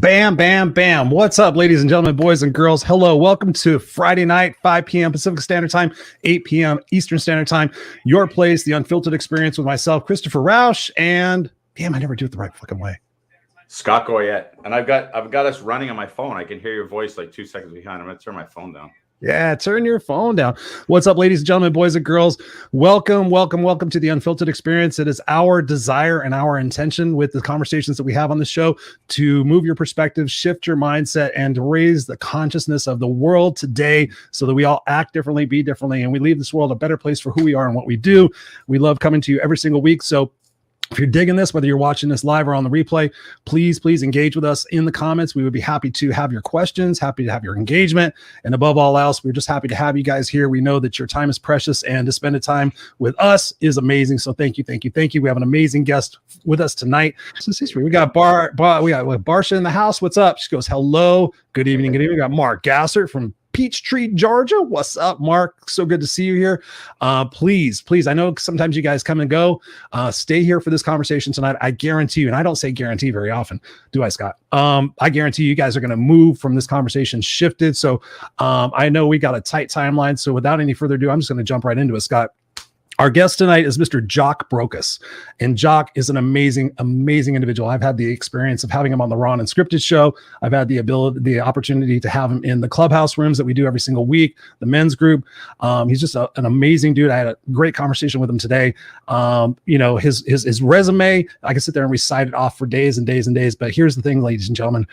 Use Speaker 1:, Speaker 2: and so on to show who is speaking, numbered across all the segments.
Speaker 1: Bam, bam, bam. What's up, ladies and gentlemen, boys and girls? Hello. Welcome to Friday night, 5 p.m. Pacific Standard Time, 8 p.m. Eastern Standard Time. Your place, the Unfiltered Experience with myself, Christopher Rausch, and damn, I never do it the right fucking way.
Speaker 2: Scott Goyette. And I've got us running on my phone. I can hear your voice like 2 seconds behind. I'm going to turn my phone down.
Speaker 1: Yeah, turn your phone down. What's up, ladies and gentlemen, boys and girls? Welcome to the Unfiltered Experience. It is our desire and our intention with the conversations that we have on the show to move your perspective, shift your mindset, and to raise the consciousness of the world today so that we all act differently, be differently, and we leave this world a better place for who we are and what we do. We love coming to you every single week. So if you're digging this, whether you're watching this live or on the replay, please engage with us in the comments. We would be happy to have your questions, happy to have your engagement. And above all else, we're just happy to have you guys here. We know that your time is precious and to spend the time with us is amazing. So thank you. We have an amazing guest with us tonight. We got Barsha in the house. What's up? She goes, hello. Good evening. We got Mark Gassert from Peachtree, Georgia. What's up, Mark? So good to see you here. Please, I know sometimes you guys come and go. Stay here for this conversation tonight. I guarantee you, and I don't say guarantee very often, do I, Scott? I guarantee you guys are going to move from this conversation shifted. So I know we got a tight timeline. So without any further ado, I'm just going to jump right into it, Scott. Our guest tonight is Mr. Jock Brocas, and Jock is an amazing individual. I've had the experience of having him on the Raw and Scripted show. I've had the opportunity to have him in the clubhouse rooms that we do every single week, the men's group. He's just an amazing dude. I had a great conversation with him today. His resume, I can sit there and recite it off for days and days and days. But here's the thing, ladies and gentlemen,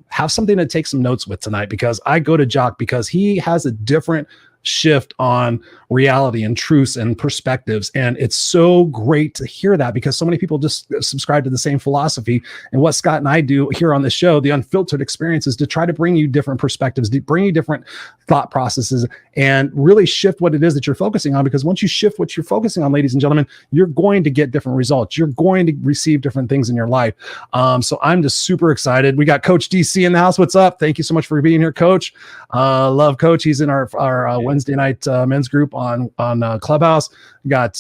Speaker 1: have something to take some notes with tonight, because I go to Jock because he has a different shift on reality and truths and perspectives. And it's so great to hear that, because so many people just subscribe to the same philosophy. And what Scott and I do here on the show, the Unfiltered Experience, is to try to bring you different perspectives, to bring you different thought processes, and really shift what it is that you're focusing on. Because once you shift what you're focusing on, ladies and gentlemen, you're going to get different results. You're going to receive different things in your life. So I'm just super excited. We got Coach DC in the house. What's up? Thank you so much for being here, Coach. Love Coach. He's in our Wednesday night men's group on Clubhouse. We got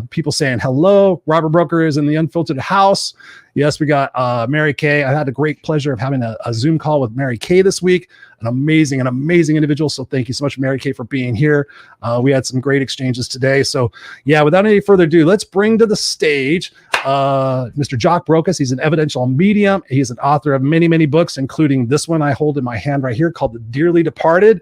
Speaker 1: people saying hello. Robert Broker is in the Unfiltered house. Yes, we got Mary Kay. I had the great pleasure of having a Zoom call with Mary Kay this week. An amazing individual. So thank you so much, Mary Kay, for being here. We had some great exchanges today. So yeah, without any further ado, let's bring to the stage Mr. Jock Brocas. He's an evidential medium. He's an author of many books, including this one I hold in my hand right here called The Dearly Departed,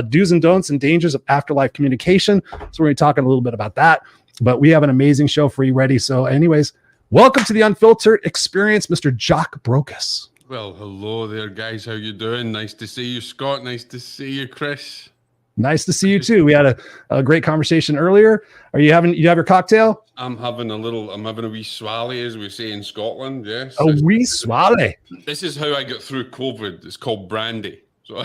Speaker 1: Do's and Don'ts and Dangers of Afterlife Communication. So we're going to be talking a little bit about that, but we have an amazing show for you ready. So anyways, welcome to the Unfiltered Experience, Mr. Jock Brocas.
Speaker 3: Well, hello there, guys. How you doing? Nice to see you, Scott. Nice to see you, Chris.
Speaker 1: Nice to see you too. We had a great conversation earlier. You have your cocktail?
Speaker 3: I'm having a wee swally, as we say in Scotland. Yes.
Speaker 1: A wee swally.
Speaker 3: This is how I get through COVID. It's called brandy. So,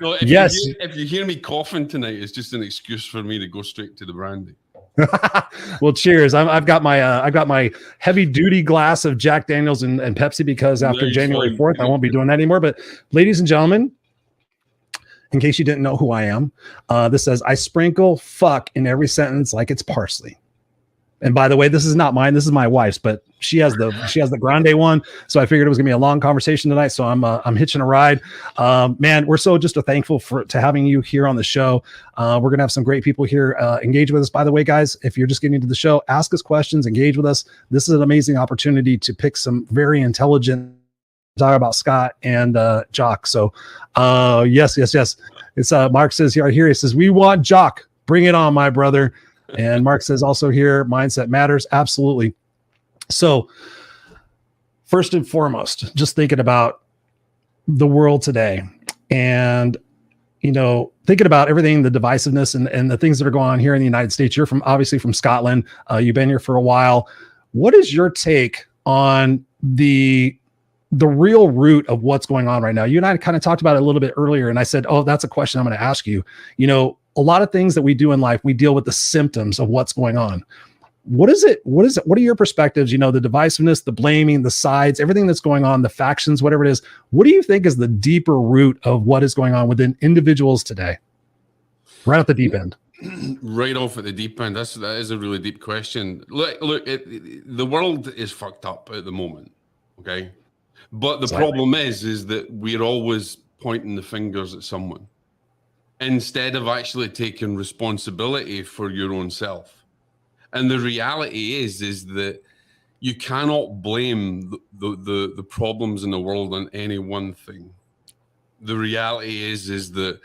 Speaker 3: if you hear me coughing tonight, it's just an excuse for me to go straight to the brandy.
Speaker 1: Well, cheers. I've got my heavy duty glass of Jack Daniels and Pepsi, because after January 4th, I won't be doing that anymore. But ladies and gentlemen, in case you didn't know who I am, this says, I sprinkle fuck in every sentence like it's parsley. And by the way, this is not mine. This is my wife's, but she has the grande one. So I figured it was gonna be a long conversation tonight. So I'm hitching a ride. Man, we're so just thankful to having you here on the show. We're gonna have some great people here engage with us. By the way, guys, if you're just getting into the show, ask us questions, engage with us. This is an amazing opportunity to pick some very intelligent talk about Scott and Jock. So yes. It's Mark says here, he says, we want Jock. Bring it on, my brother. And Mark says also here, mindset matters. Absolutely. So first and foremost, just thinking about the world today, and thinking about everything, the divisiveness and the things that are going on here in the United States. You're obviously from Scotland. You've been here for a while. What is your take on the real root of what's going on right now? You and I kind of talked about it a little bit earlier, and I said, oh, that's a question I'm going to ask you. A lot of things that we do in life, we deal with the symptoms of what's going on. What is it? What are your perspectives? The divisiveness, the blaming, the sides, everything that's going on, the factions, whatever it is. What do you think is the deeper root of what is going on within individuals today? Right at the deep end.
Speaker 3: Right off at the deep end. That is a really deep question. Look, the world is fucked up at the moment. Okay. But the problem is that we're always pointing the fingers at someone instead of actually taking responsibility for your own self. And the reality is that you cannot blame the problems in the world on any one thing. The reality is that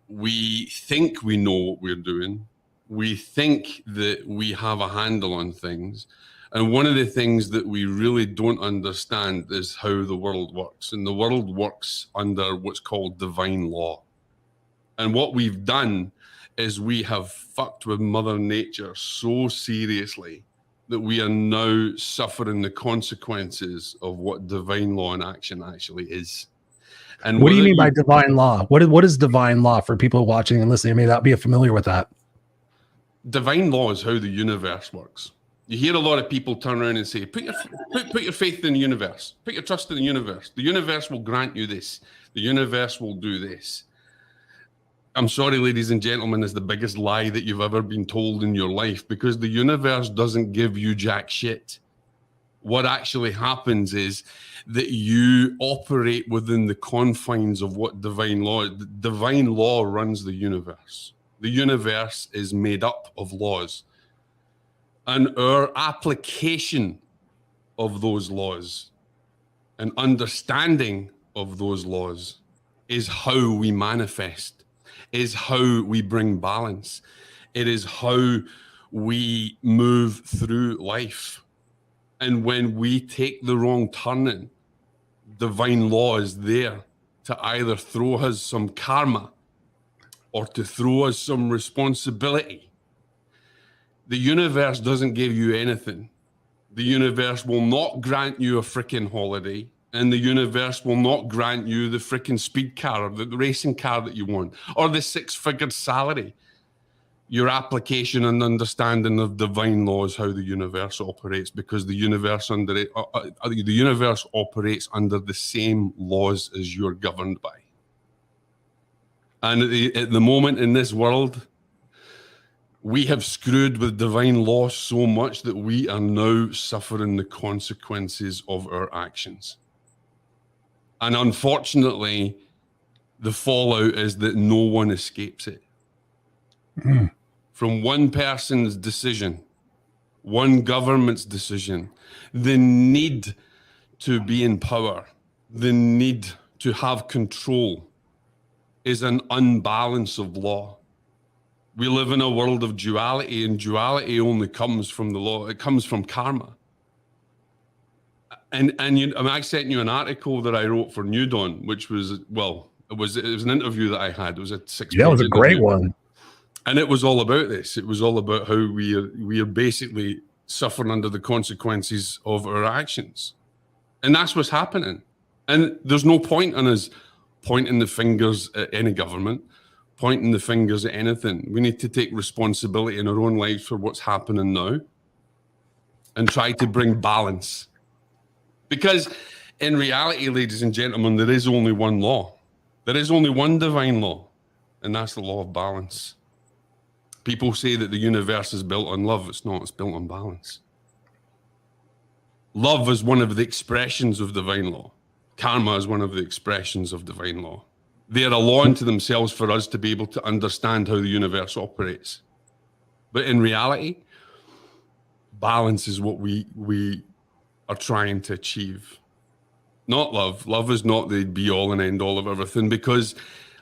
Speaker 3: we think we know what we're doing. We think that we have a handle on things. And one of the things that we really don't understand is how the world works. And the world works under what's called divine law. And what we've done is we have fucked with Mother Nature so seriously that we are now suffering the consequences of what divine law in action actually is. And
Speaker 1: what do you mean by divine law? What is divine law for people watching and listening? I may not be familiar with that.
Speaker 3: Divine law is how the universe works. You hear a lot of people turn around and say, put your faith in the universe. Put your trust in the universe. The universe will grant you this. The universe will do this. I'm sorry, ladies and gentlemen, it's the biggest lie that you've ever been told in your life, because the universe doesn't give you jack shit. What actually happens is that you operate within the confines of what divine law is. Divine law runs the universe. The universe is made up of laws. And our application of those laws and understanding of those laws is how we manifest, is how we bring balance. It is how we move through life. And when we take the wrong turning, divine law is there to either throw us some karma or to throw us some responsibility. The universe doesn't give you anything. The universe will not grant you a freaking holiday, and the universe will not grant you the freaking speed car or the racing car that you want, or the six-figure salary. Your application and understanding of divine law is how the universe operates, because the universe operates under the same laws as you're governed by. And at the moment in this world, we have screwed with divine law so much that we are now suffering the consequences of our actions. And unfortunately, the fallout is that no one escapes it. Mm. From one person's decision, one government's decision, the need to be in power, the need to have control is an unbalance of law. We live in a world of duality, and duality only comes from the law. It comes from karma. And I sent you an article that I wrote for New Dawn, which was, well, it was an interview that I had. It was a 6-page
Speaker 1: it was a great
Speaker 3: interview.
Speaker 1: one.
Speaker 3: And it was all about this. It was all about how we are basically suffering under the consequences of our actions. And that's what's happening. And there's no point in us pointing the fingers at any government, pointing the fingers at anything. We need to take responsibility in our own lives for what's happening now and try to bring balance. Because in reality, ladies and gentlemen, there is only one law. There is only one divine law, and that's the law of balance. People say that the universe is built on love. It's not. It's built on balance. Love is one of the expressions of divine law. Karma is one of the expressions of divine law. They are a law unto themselves for us to be able to understand how the universe operates. But in reality, balance is what we are trying to achieve. Not love. Love is not the be-all and end-all of everything, because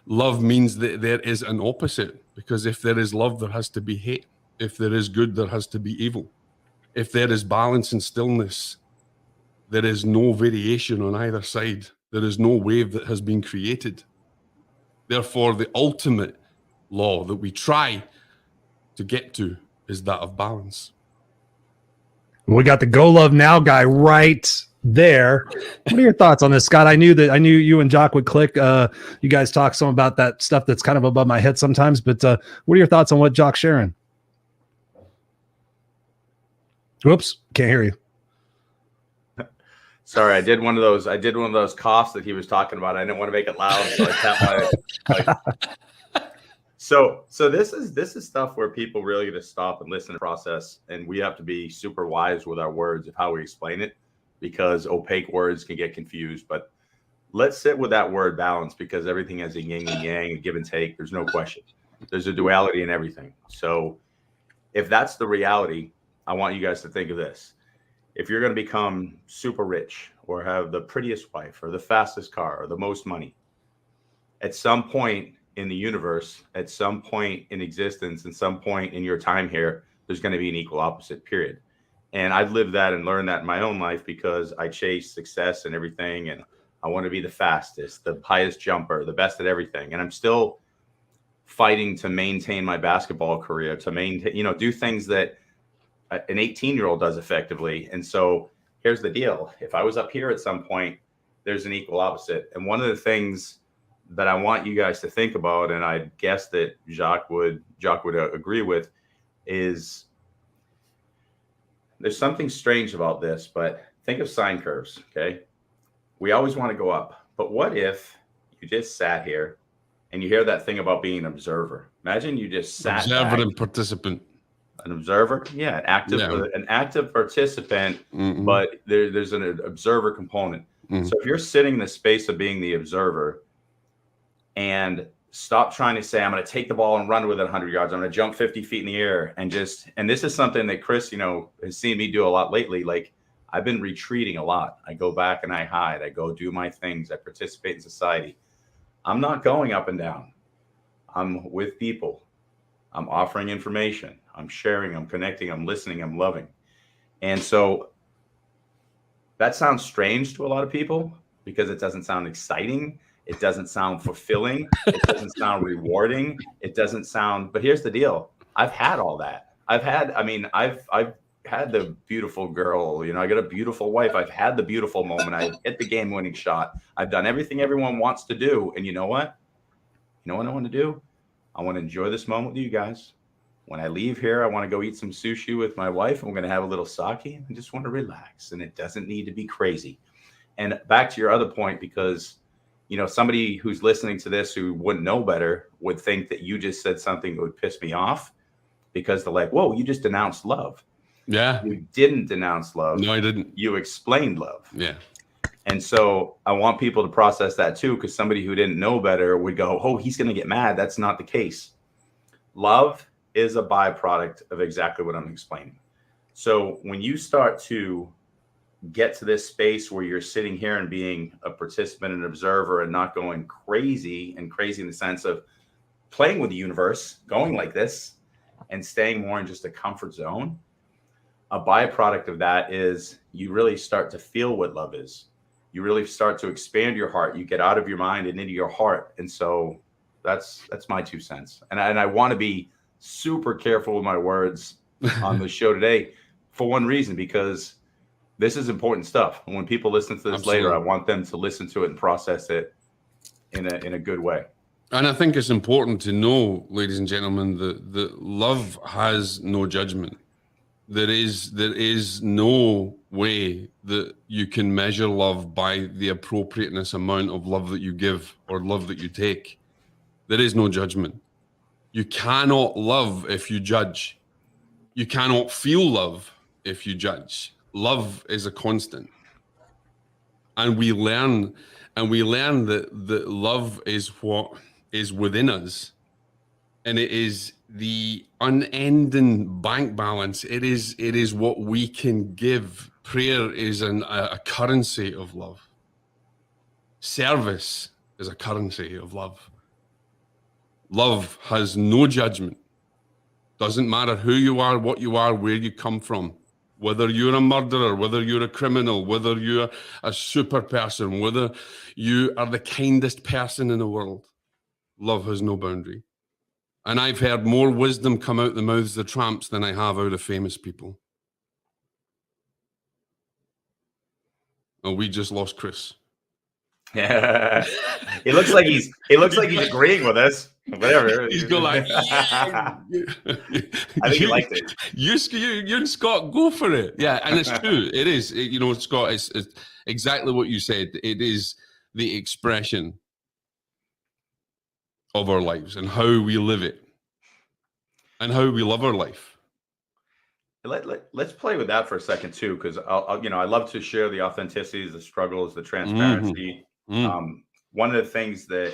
Speaker 3: love means that there is an opposite. Because if there is love, there has to be hate. If there is good, there has to be evil. If there is balance and stillness, there is no variation on either side. There is no wave that has been created. Therefore, the ultimate law that we try to get to is that of balance.
Speaker 1: We got the Go Love Now guy right there. What are your thoughts on this, Scott? I knew you and Jock would click. You guys talk some about that stuff that's kind of above my head sometimes, but what are your thoughts on what Jock's sharing? Whoops, can't hear you.
Speaker 2: Sorry, I did one of those coughs that he was talking about. I didn't want to make it loud, so I tapped my. So this is stuff where people really get to stop and listen to the process, and we have to be super wise with our words of how we explain it, because opaque words can get confused. But let's sit with that word balance, because everything has a yin and yang, a give and take. There's no question. There's a duality in everything. So if that's the reality, I want you guys to think of this. If you're going to become super rich or have the prettiest wife or the fastest car or the most money, at some point in the universe, at some point in existence, at some point in your time here, there's going to be an equal opposite, period. And I've lived that and learned that in my own life, because I chase success and everything. And I want to be the fastest, the highest jumper, the best at everything. And I'm still fighting to maintain my basketball career, to maintain, do things that an 18-year-old does effectively. And so here's the deal. If I was up here at some point, there's an equal opposite. And one of the things that I want you guys to think about, and I guess that Jock would agree with, is there's something strange about this, but think of sine curves, okay? We always want to go up. But what if you just sat here and you hear that thing about being an observer? Imagine you just sat
Speaker 3: observer and participant.
Speaker 2: An observer, yeah, an active participant, but there's an observer component. So if you're sitting in the space of being the observer, and stop trying to say, I'm going to take the ball and run with it 100 yards. I'm going to jump 50 feet in the air, and this is something that Chris, has seen me do a lot lately. Like, I've been retreating a lot. I go back and I hide. I go do my things. I participate in society. I'm not going up and down. I'm with people. I'm offering information. I'm sharing. I'm connecting. I'm listening. I'm loving. And so that sounds strange to a lot of people because it doesn't sound exciting. It doesn't sound fulfilling. It doesn't sound rewarding. It doesn't sound, but here's the deal. I've had all that. I've had the beautiful girl, I got a beautiful wife. I've had the beautiful moment. I hit the game winning shot. I've done everything everyone wants to do. And you know what? You know what I want to do? I want to enjoy this moment with you guys. When I leave here, I want to go eat some sushi with my wife. I'm going to have a little sake and I just want to relax. And it doesn't need to be crazy. And back to your other point, because somebody who's listening to this who wouldn't know better would think that you just said something that would piss me off, because they're like, whoa, you just denounced love.
Speaker 3: Yeah.
Speaker 2: You didn't denounce love.
Speaker 3: No, I didn't.
Speaker 2: You explained love.
Speaker 3: Yeah.
Speaker 2: And so I want people to process that too, because somebody who didn't know better would go, oh, he's going to get mad. That's not the case. Love is a byproduct of exactly what I'm explaining. So when you start to get to this space where you're sitting here and being a participant and observer and not going crazy in the sense of playing with the universe, going like this and staying more in just a comfort zone, a byproduct of that is you really start to feel what love is. You really start to expand your heart. You get out of your mind and into your heart. And so that's my 2 cents. And I want to be super careful with my words on the show today for one reason, because this is important stuff. And when people listen to this
Speaker 3: Absolutely.
Speaker 2: later, I want them to listen to it and process it in a good way.
Speaker 3: And I think it's important to know, ladies and gentlemen, that love has no judgment. There is no way that you can measure love by the appropriateness amount of love that you give or love that you take. There is no judgment. You cannot love if you judge. You cannot feel love if you judge. Love is a constant. And we learn that love is what is within us. And it is the unending bank balance. It is what we can give. Prayer is a currency of love. Service is a currency of love. Love has no judgment. Doesn't matter who you are, what you are, where you come from. Whether you're a murderer, whether you're a criminal, whether you're a super person, whether you are the kindest person in the world. Love has no boundary. And I've heard more wisdom come out the mouths of tramps than I have out of famous people. And we just lost Chris.
Speaker 2: Yeah. He looks like he's agreeing with us. Whatever.
Speaker 3: He's going like, yeah.
Speaker 2: I think he liked it.
Speaker 3: You and Scott, go for it. Yeah, and it's true. It is. Scott, it's exactly what you said. It is the expression of our lives and how we live it and how we love our life.
Speaker 2: Let's play with that for a second too, because I love to share the authenticities, the struggles, the transparency. One of the things that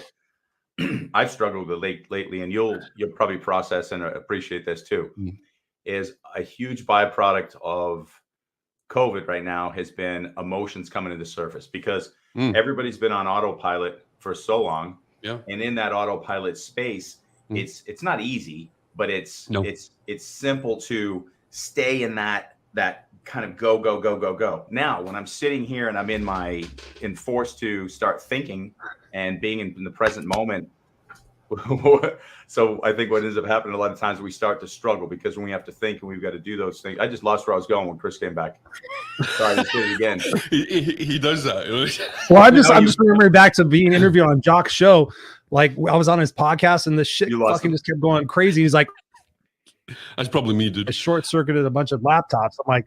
Speaker 2: I've struggled with lately, and you'll probably process and appreciate this too, is a huge byproduct of COVID right now has been emotions coming to the surface, because everybody's been on autopilot for so long.
Speaker 3: Yeah.
Speaker 2: And in that autopilot space, it's not easy, but it's simple to stay in that kind of go. Now, when I'm sitting here and I'm forced to start thinking and being in the present moment, so I think what ends up happening a lot of times, we start to struggle, because when we have to think and we've got to do those things. I just lost where I was going when Chris came back. Sorry, just did it again.
Speaker 3: He does that.
Speaker 1: Well, I'm just remembering back to being interviewed on Jock's show. Like, I was on his podcast and the shit fucking just kept going crazy. He's like,
Speaker 3: that's probably me, dude.
Speaker 1: I short-circuited a bunch of laptops. I'm like,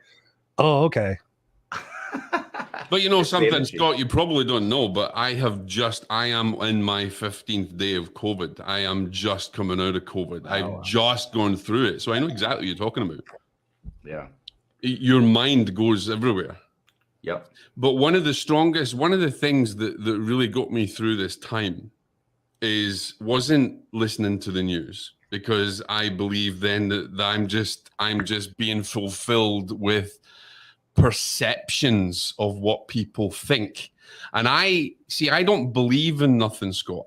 Speaker 1: oh, okay.
Speaker 3: But you know something, Scott, you probably don't know, but I am in my 15th day of COVID. I am just coming out of COVID. I've just gone through it. So I know exactly what you're talking about.
Speaker 2: Yeah.
Speaker 3: Your mind goes everywhere.
Speaker 2: Yep.
Speaker 3: But one of the things that really got me through this time wasn't listening to the news, because I believe then that I'm just being fulfilled with perceptions of what people think. And I don't believe in nothing, Scott.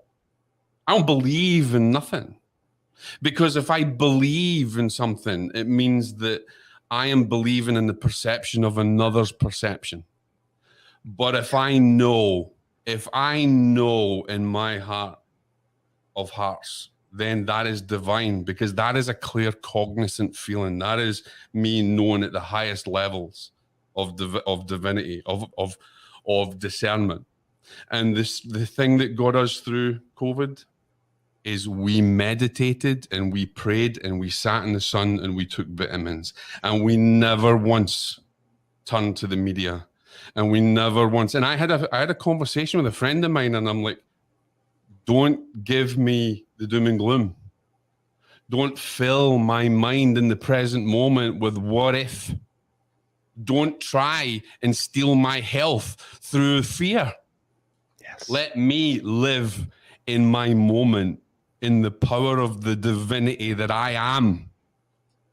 Speaker 3: I don't believe in nothing, because if I believe in something, it means that I am believing in the perception of another's perception. But if I know in my heart of hearts, then that is divine, because that is a clear, cognizant feeling. That is me knowing at the highest levels of divinity, of discernment. And the thing that got us through COVID is we meditated and we prayed and we sat in the sun and we took vitamins, and we never once turned to the media, and we never once. And I had a conversation with a friend of mine, and I'm like, don't give me the doom and gloom. Don't fill my mind in the present moment with what if. Don't try and steal my health through fear.
Speaker 1: Yes.
Speaker 3: Let me live in my moment, in the power of the divinity that I am.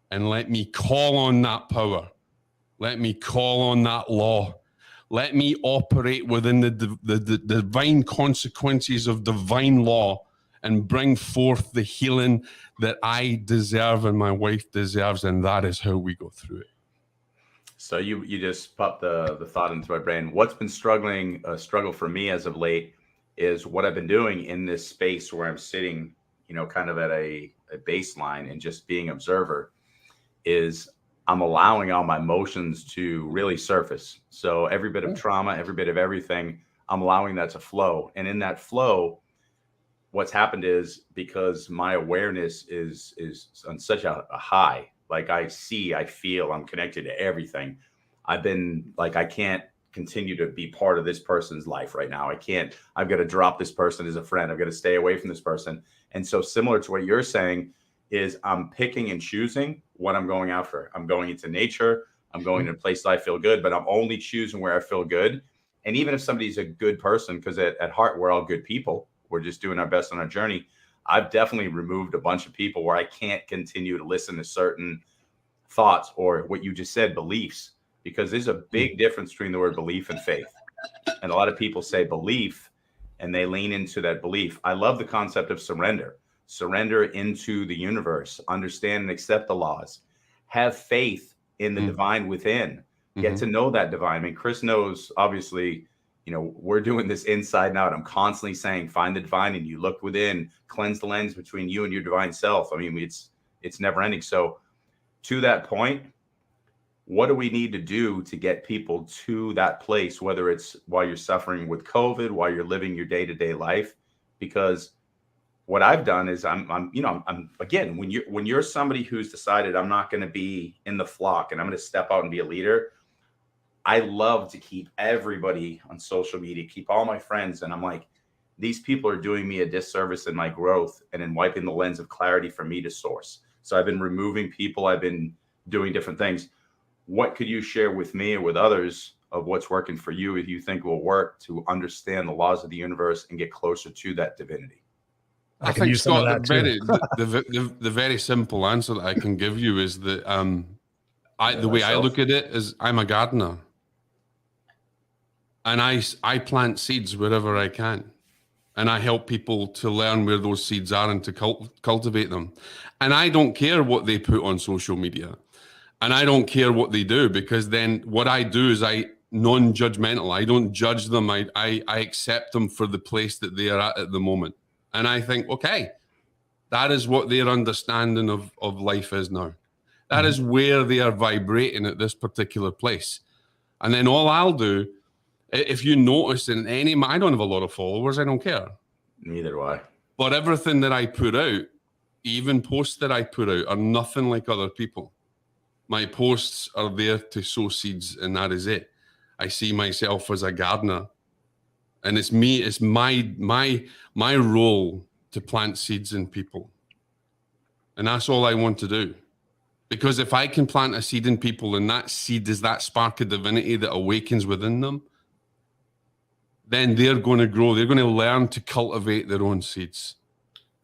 Speaker 3: And let me call on that power. Let me call on that law. Let me operate within the divine consequences of divine law and bring forth the healing that I deserve and my wife deserves. And that is how we go through it.
Speaker 2: So you just popped the thought into my brain. What's been a struggle for me as of late is what I've been doing in this space where I'm sitting, kind of at a baseline and just being observer, is I'm allowing all my emotions to really surface. So every bit of trauma, every bit of everything, I'm allowing that to flow. And in that flow, what's happened is, because my awareness is on such a high, like I feel, I'm connected to everything. I've been like, I can't continue to be part of this person's life right now. I've got to drop this person as a friend. I've got to stay away from this person. And so similar to what you're saying is, I'm picking and choosing what I'm going after. I'm going into nature. I'm going to a place that I feel good, but I'm only choosing where I feel good. And even if somebody's a good person, because at heart, we're all good people. We're just doing our best on our journey. I've definitely removed a bunch of people where I can't continue to listen to certain thoughts or what you just said, beliefs, because there's a big difference between the word belief and faith. And a lot of people say belief and they lean into that belief. I love the concept of surrender into the universe, understand and accept the laws, have faith in the divine within, get to know that divine. I mean, Chris knows, obviously, we're doing this inside and out. I'm constantly saying, find the divine and you look within, cleanse the lens between you and your divine self. I mean, it's never ending. So to that point, what do we need to do to get people to that place, whether it's while you're suffering with COVID, while you're living your day-to-day life? Because what I've done is I'm again, when you're somebody who's decided I'm not going to be in the flock and I'm going to step out and be a leader, I love to keep everybody on social media, keep all my friends. And I'm like, these people are doing me a disservice in my growth and in wiping the lens of clarity for me to source. So I've been removing people. I've been doing different things. what could you share with me or with others of what's working for you if you think will work to understand the laws of the universe and get closer to that divinity?
Speaker 3: I think, Scott, the very simple answer that I can give you is that the way I look at it is I'm a gardener. And I plant seeds wherever I can. And I help people to learn where those seeds are and to cultivate them. And I don't care what they put on social media. And I don't care what they do, because then what I do is I non-judgmental. I don't judge them. I accept them for the place that they are at the moment. And I think, okay, that is what their understanding of life is now. That is where they are vibrating at this particular place. And then all I'll do, if you notice in I don't have a lot of followers, I don't care.
Speaker 2: Neither do I.
Speaker 3: But everything that I put out, even posts that I put out, are nothing like other people. My posts are there to sow seeds, and that is it. I see myself as a gardener, and it's me. It's my role to plant seeds in people, and that's all I want to do. Because if I can plant a seed in people, and that seed is that spark of divinity that awakens within them, then they're going to grow. They're going to learn to cultivate their own seeds.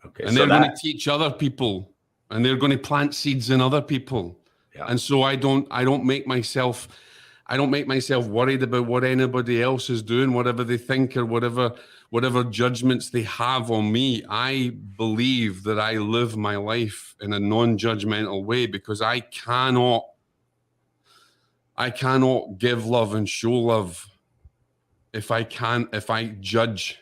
Speaker 3: Okay, and they're going to teach other people, and they're going to plant seeds in other people. Yeah. And so I don't make myself worried about what anybody else is doing, whatever they think, or whatever judgments they have on me. I believe that I live my life in a non-judgmental way, because I cannot give love and show love if I judge.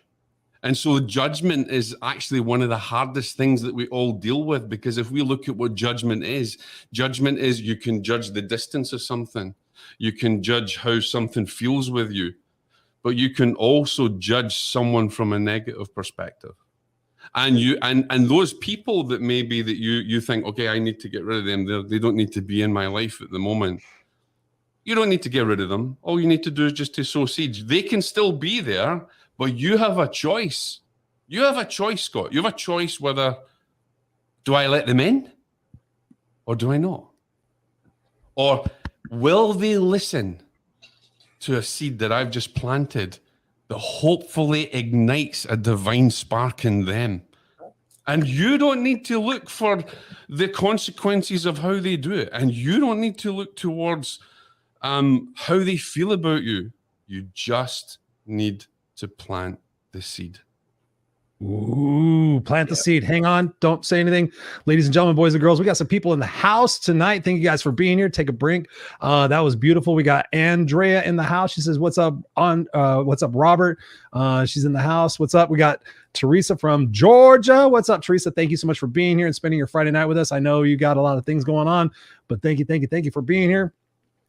Speaker 3: And so judgment is actually one of the hardest things that we all deal with, because if we look at what judgment is you can judge the distance of something. You can judge how something feels with you, but you can also judge someone from a negative perspective. And and those people that maybe that you think, okay, I need to get rid of them. They don't need to be in my life at the moment. You don't need to get rid of them. All you need to do is just to sow seeds. They can still be there, but you have a choice. You have a choice, Scott. You have a choice whether, do I let them in or do I not? Or will they listen to a seed that I've just planted that hopefully ignites a divine spark in them? And you don't need to look for the consequences of how they do it. And you don't need to look towards how they feel about you. You just need to plant the seed.
Speaker 1: Ooh, plant the seed. Hang on. Don't say anything. Ladies and gentlemen, boys and girls, we got some people in the house tonight. Thank you guys for being here. Take a break. That was beautiful. We got Andrea in the house. She says, what's up what's up, Robert? She's in the house. What's up? We got Teresa from Georgia. What's up, Teresa? Thank you so much for being here and spending your Friday night with us. I know you got a lot of things going on, but thank you for being here.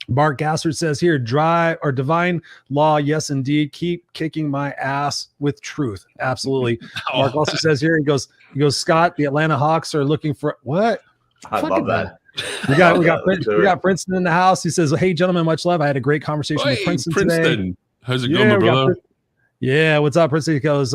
Speaker 1: Mark Gassard says here, divine law. Yes, indeed. Keep kicking my ass with truth. Absolutely. Mark also says here, he goes, Scott, the Atlanta Hawks are looking for what?
Speaker 2: I love that.
Speaker 1: We got Princeton in the house. He says, hey, gentlemen, much love. I had a great conversation with Princeton today.
Speaker 3: How's it going, my brother?
Speaker 1: Yeah, what's up, Princeton? He goes,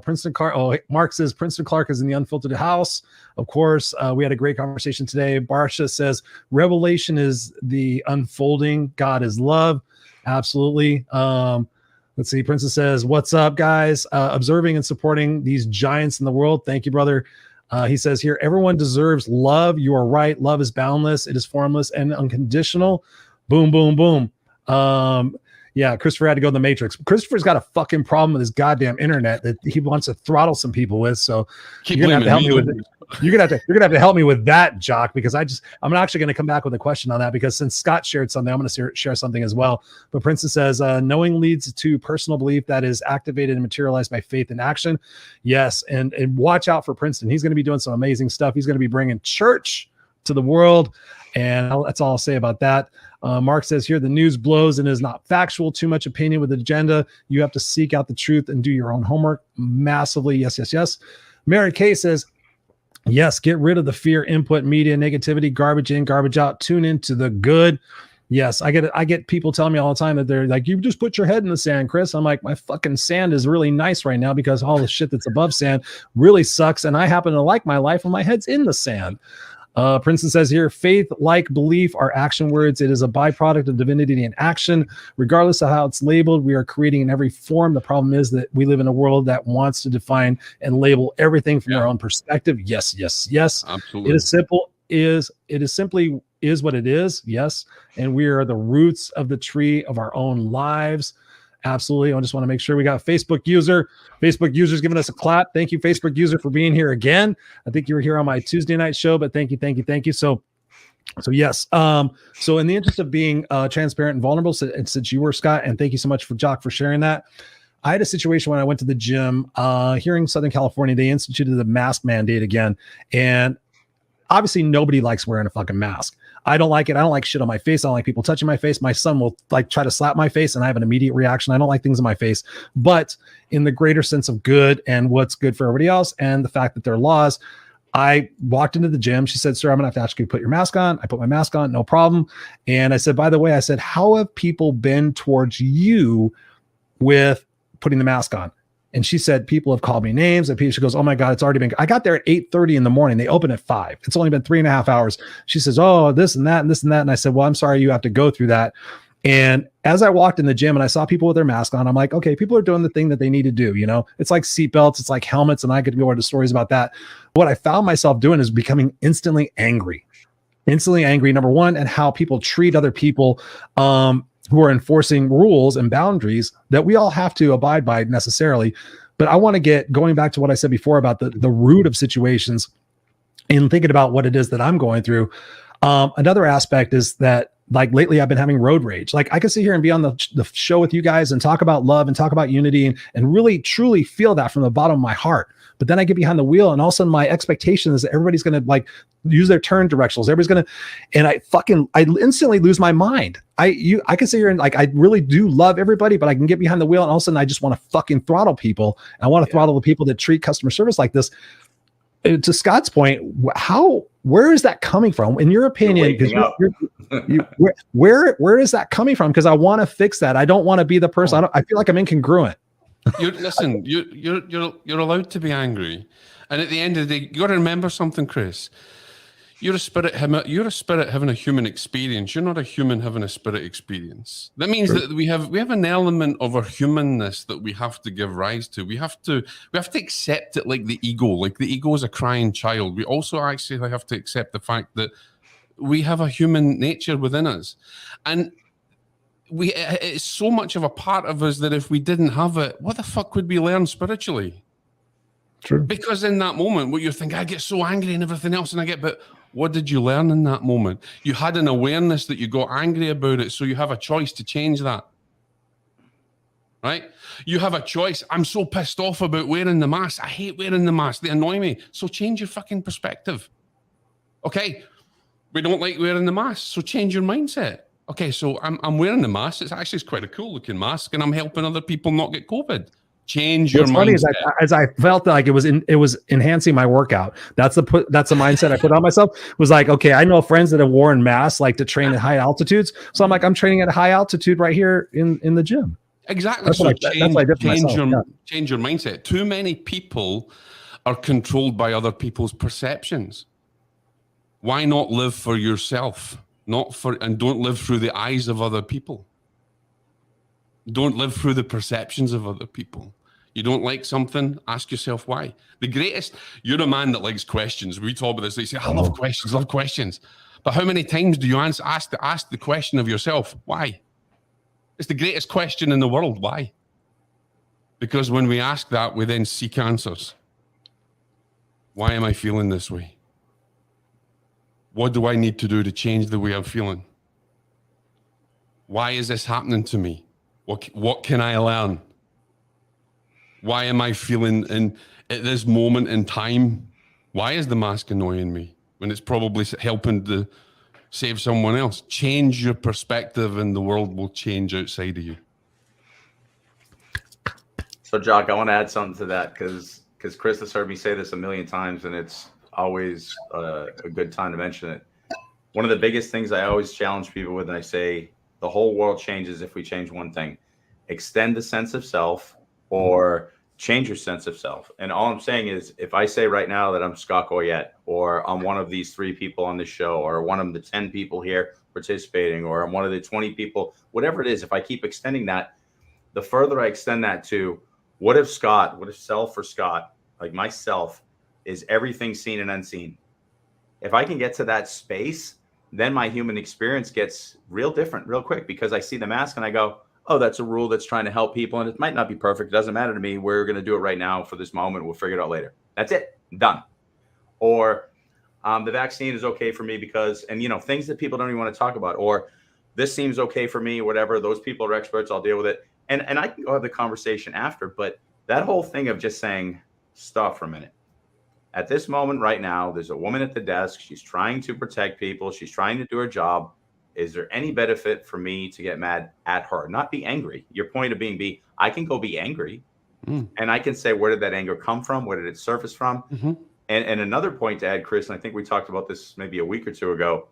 Speaker 1: Princeton Clark. Oh, Mark says Princeton Clark is in the Unfiltered house. Of course, we had a great conversation today. Barsha says revelation is the unfolding. God is love. Absolutely. Let's see. Princeton says, what's up, guys? Observing and supporting these giants in the world. Thank you, brother. He says here, everyone deserves love. You are right. Love is boundless. It is formless and unconditional. Boom, boom, boom. Yeah, Christopher had to go to the Matrix. Christopher's got a fucking problem with his goddamn internet that he wants to throttle some people with. So you're gonna have to help me with it. You're gonna have to help me with that, Jock, because I'm actually gonna come back with a question on that, because since Scott shared something, I'm gonna share something as well. But Princeton says, knowing leads to personal belief that is activated and materialized by faith in action. Yes, and watch out for Princeton. He's gonna be doing some amazing stuff. He's gonna be bringing church to the world, and that's all I'll say about that. Mark says here, the news blows and is not factual, too much opinion with agenda. You have to seek out the truth and do your own homework massively. Yes. Mary Kay says, yes, get rid of the fear, input, media, negativity, garbage in, garbage out, tune into the good. Yes, I get people telling me all the time that they're like, you just put your head in the sand, Chris. I'm like, my fucking sand is really nice right now because all the shit that's above sand really sucks. And I happen to like my life when my head's in the sand. Princeton says here, faith, like belief, are action words. It is a byproduct of divinity in action. Regardless of how it's labeled, we are creating in every form. The problem is that we live in a world that wants to define and label everything from our own perspective. Yes, yes, yes.
Speaker 3: Absolutely.
Speaker 1: It is simple. It is simply is what it is. Yes. And we are the roots of the tree of our own lives. Absolutely. I just want to make sure we got Facebook users giving us a clap. Thank you, Facebook user, for being here again. I think you were here on my Tuesday night show, but thank you. So yes. So in the interest of being transparent and vulnerable, since you were, Scott, and thank you so much for Jock for sharing that. I had a situation when I went to the gym here in Southern California. They instituted the mask mandate again, and obviously nobody likes wearing a fucking mask. I don't like it. I don't like shit on my face. I don't like people touching my face. My son will like try to slap my face and I have an immediate reaction. I don't like things in my face, but in the greater sense of good and what's good for everybody else and the fact that there are laws, I walked into the gym. She said, sir, I'm gonna have to ask you to put your mask on. I put my mask on, no problem. And I said, by the way, I said, how have people been towards you with putting the mask on? And she said, people have called me names. And she goes, oh my God, it's already been. I got there at 8:30 in the morning. They open at 5. It's only been 3.5 hours. She says, oh, this and that and this and that. And I said, well, I'm sorry, you have to go through that. And as I walked in the gym and I saw people with their mask on, I'm like, okay, people are doing the thing that they need to do. You know, it's like seatbelts, it's like helmets. And I could go into stories about that. What I found myself doing is becoming instantly angry, number one, and how people treat other people, who are enforcing rules and boundaries that we all have to abide by necessarily. But I want to get going back to what I said before about the root of situations and thinking about what it is that I'm going through. Another aspect is that, like, lately I've been having road rage. Like, I could sit here and be on the show with you guys and talk about love and talk about unity and really truly feel that from the bottom of my heart. But then I get behind the wheel and all of a sudden my expectation is that everybody's going to like use their turn directionals. Everybody's going to, and I instantly lose my mind. I can sit here and like, I really do love everybody, but I can get behind the wheel and all of a sudden I just want to fucking throttle people. I want to throttle the people that treat customer service like this. To Scott's point, where is that coming from? In your opinion, where is that coming from? Because I want to fix that. I don't want to be the person. I feel like I'm incongruent.
Speaker 3: You're allowed to be angry, and at the end of the day, you got to remember something, Chris. You're a spirit having a human experience. You're not a human having a spirit experience. That means that we have an element of our humanness that we have to give rise to. We have to accept it, like the ego. Like the ego is a crying child. We also actually have to accept the fact that we have a human nature within us, and it's so much of a part of us that if we didn't have it, what the fuck would we learn spiritually?
Speaker 1: True.
Speaker 3: Because in that moment, what you think, I get so angry and everything else, but what did you learn in that moment? You had an awareness that you got angry about it, so you have a choice to change that. Right? You have a choice. I'm so pissed off about wearing the mask. I hate wearing the mask. They annoy me. So change your fucking perspective. Okay, we don't like wearing the mask, so change your mindset. Okay, so I'm wearing the mask. It's quite a cool looking mask, and I'm helping other people not get COVID. Change your mindset. What's funny
Speaker 1: is I felt like it was enhancing my workout. That's the mindset I put on myself. Was like, okay, I know friends that have worn masks like to train at high altitudes. So I'm like, I'm training at a high altitude right here in the gym.
Speaker 3: Exactly. So change your mindset. Too many people are controlled by other people's perceptions. Why not live for yourself? And don't live through the eyes of other people. Don't live through the perceptions of other people. You don't like something, ask yourself why. You're a man that likes questions. We talk about this, they say, I love questions. But how many times do you ask the question of yourself, why? It's the greatest question in the world, why? Because when we ask that, we then seek answers. Why am I feeling this way? What do I need to do to change the way I'm feeling? Why is this happening to me? What can I learn? Why am I feeling at this moment in time? Why is the mask annoying me when it's probably helping to save someone else? Change your perspective and the world will change outside of you.
Speaker 2: So, Jock, I want to add something to that because Chris has heard me say this a million times, and it's always a good time to mention it. One of the biggest things I always challenge people with, and I say the whole world changes if we change one thing: extend the sense of self, or change your sense of self. And all I'm saying is, if I say right now that I'm Scott Goyette, or I'm one of these 3 people on the show, or one of the 10 people here participating, or I'm one of the 20 people, whatever it is, if I keep extending that, the further I extend that to, what if self for Scott, like myself, is everything seen and unseen? If I can get to that space, then my human experience gets real different real quick, because I see the mask and I go, oh, that's a rule that's trying to help people. And it might not be perfect. It doesn't matter to me. We're going to do it right now for this moment. We'll figure it out later. That's it. Done. Or the vaccine is okay for me because, and things that people don't even want to talk about, or this seems okay for me, whatever. Those people are experts. I'll deal with it. And I can go have the conversation after. But that whole thing of just saying, stop for a minute. At this moment right now, there's a woman at the desk. She's trying to protect people. She's trying to do her job. Is there any benefit for me to get mad at her? Not be angry. Your point of being I can go be angry. And I can say, where did that anger come from? Where did it surface from? And another point to add, Chris, and I think we talked about this maybe a week or 2 ago,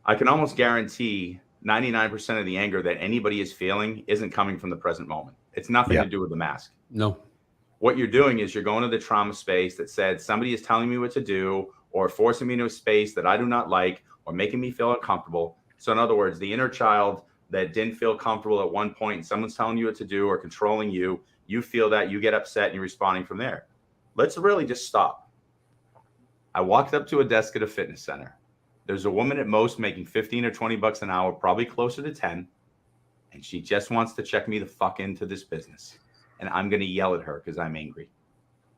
Speaker 2: I can almost guarantee 99% of the anger that anybody is feeling isn't coming from the present moment. It's nothing to do with the mask.
Speaker 3: No.
Speaker 2: What you're doing is you're going to the trauma space that said somebody is telling me what to do, or forcing me into a space that I do not like, or making me feel uncomfortable. So in other words, the inner child that didn't feel comfortable at one point, and someone's telling you what to do or controlling you, you feel that, you get upset, and you're responding from there. Let's really just stop. I walked up to a desk at a fitness center. There's a woman at most making 15 or 20 bucks an hour, probably closer to 10. And she just wants to check me the fuck into this business. And I'm going to yell at her because I'm angry.